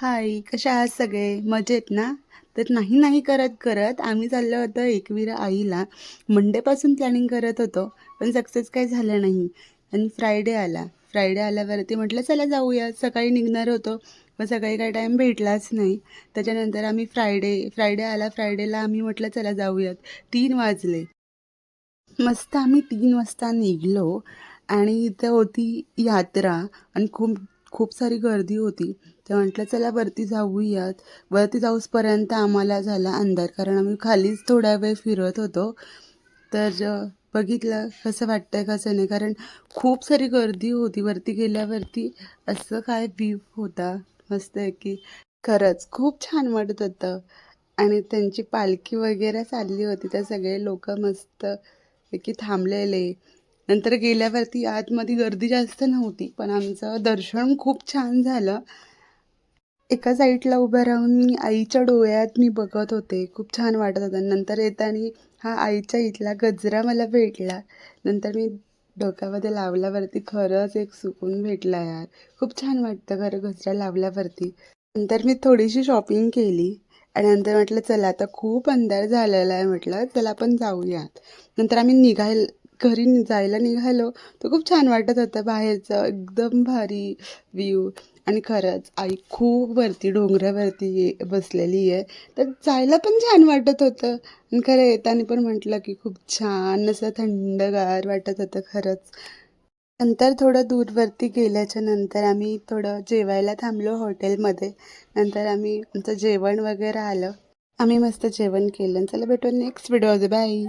हाय, कशा आहात सगळे? मजेत ना? तर नाही करत आम्ही चाललो होतो एकविरा आईला. मंडेपासून प्लॅनिंग करत होतो, पण सक्सेस काही झालं नाही. आणि फ्रायडे आला. फ्रायडे आल्यावरती म्हटलं चला जाऊया. सकाळी निघणार होतो, पण सकाळी काही टाईम भेटलाच नाही. त्याच्यानंतर आम्ही फ्रायडे आला. फ्रायडेला आम्ही म्हटलं चला जाऊयात. 3 वाजले. मस्त आम्ही 3 वाजता निघालो आणि इथं होती यात्रा आणि खूप खूप सारी गर्दी होती. तर म्हटलं चला वरती जाऊयात. वरती जाऊसपर्यंत आम्हाला झाला अंधार, कारण आम्ही खालीच थोडा वेळ फिरत होतो. तर बघितलं कसं वाटतंय कसं नाही, कारण खूप सारी गर्दी होती. वरती गेल्यावरती असं काय व्ह्यू होता मस्तपैकी. खरंच खूप छान वाटत होतं. आणि त्यांची पालखी वगैरे चालली होती, तर सगळे लोकं मस्तपैकी थांबलेले. नंतर गेल्यावरती आतमध्ये गर्दी जास्त नव्हती, पण आमचं दर्शन खूप छान झालं. एका साईडला उभं राहून मी आईच्या डोळ्यात मी बघत होते. खूप छान वाटत होतं. नंतर येताना हा आईच्या इथला गजरा मला भेटला. नंतर मी डोक्यामध्ये लावल्यावरती खरंच एक सुकून भेटला यार. खूप छान वाटतं खरं गजरा लावल्यावरती. नंतर मी थोडीशी शॉपिंग केली आणि नंतर म्हटलं चला आता खूप अंधार झालेला आहे, म्हटलं चला आपण जाऊयात. नंतर आम्ही घरी जायला निघालो. तर खूप छान वाटत होतं बाहेरचं एकदम भारी व्ह्यू. आणि खरंच आई खूप वरती डोंगरावरती बसलेली आहे. तर जायला पण छान वाटत होतं आणि खरं येताना पण म्हटलं की खूप छान असं थंडगार वाटत होतं खरंच. नंतर थोडं दूरवरती गेल्याच्या नंतर आम्ही थोडं जेवायला थांबलो हॉटेलमध्ये. नंतर आमचं जेवण वगैरे आलं. आम्ही मस्त जेवण केलं. चला भेटू नेक्स्ट व्हिडिओमध्ये. बाय.